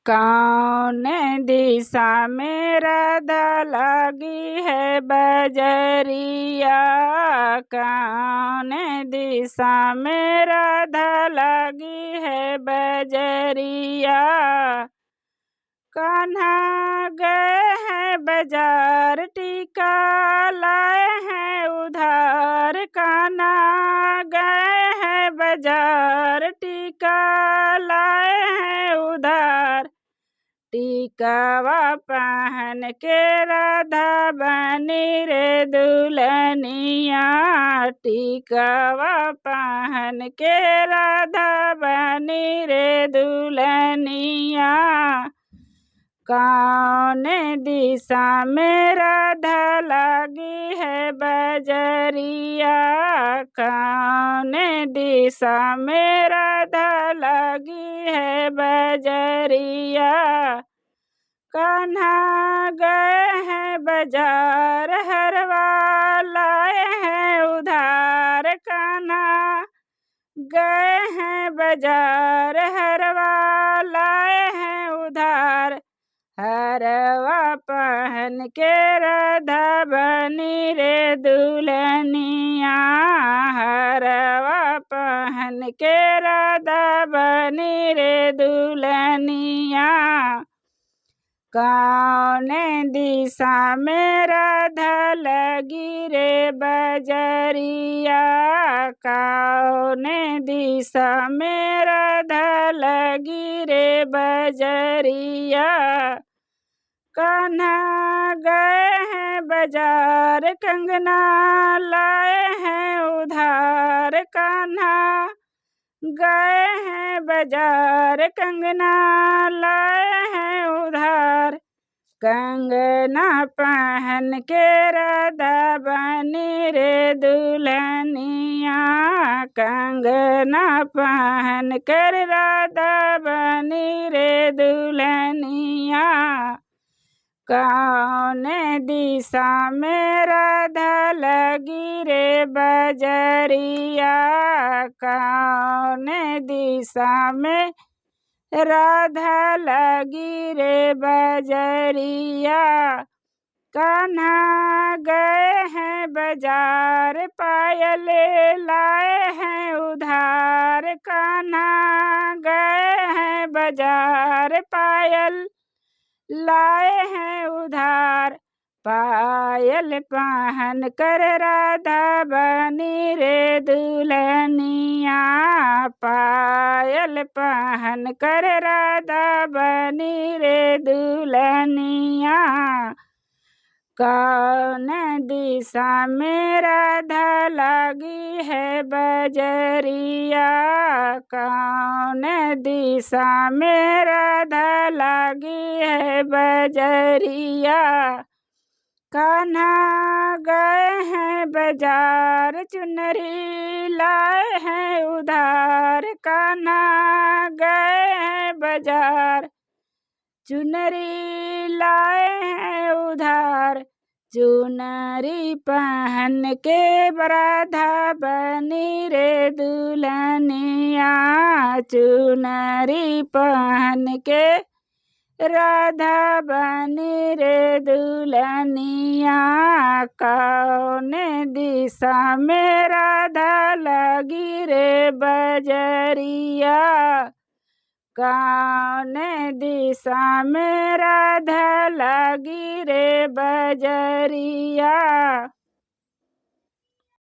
कौन दिशा में राधा लगी है बजरिया। कौन दिशा में राधा लगी है बजरिया। कान्हा गए हैं बाजार टीका लाए हैं उधार। कान्हा गए हैं बाजार टीका लाए हैं उधार। टीकावा पहन के राधा बनी रे दुल्हनिया। टीकावा पहन के राधा बनी रे दुल्हनिया। कौन दिशा में राधा लगी है बजरिया। कौन दिशा में राधा लगी है बजरिया। कान्हा गए हैं बाजार हरवा लाए हैं उधार। कान्हा गए हैं बाजार हरवा लाए हैं उधार। हरवा पहन के राधा बनी रे दुल्हनिया। हरवा पहन के राधा बनी रे दुल्हनिया। कौन दिशा में राधा लगी रे बजरिया। कौन दिशा में राधा लगी रे बजरिया। कान्हा गए हैं बाजार कंगना लाए हैं उधार। कान्हा गए हैं बाजार कंगना लाए हैं उधार। कंगना पहन के राधा बनी रे दुल्हनिया। कंगना पहन कर राधा बनी रे दुल्हनिया। कौन दिशा में राधा लगी रे बजरिया। कौन दिशा में राधा लगी रे बजरिया। कान्हा गए हैं बाजार पायल लाए हैं उधार। कान्हा गए हैं बाजार पायल लाए हैं उधार। पायल पहन कर राधा बनी रे दुल्हनिया। पायल पहन कर राधा बनी रे दुल्हनिया। कौन दिशा में राधा लगी है बजरिया। कौन दिशा में राधा लगी है बजरिया। कान्हा गए हैं बाजार चुनरी लाए हैं उधार। कान्हा गए हैं बाजार चुनरी लाए हैं उधार। चुनरी पहन के राधा बनी रे दुल्हनिया। चुनरी पहन के राधा बनी रे दुल्हनिया। कौन दिशा में राधा लगी रे बजरिया। कौन दिशा में राधा लगी रे बजरिया।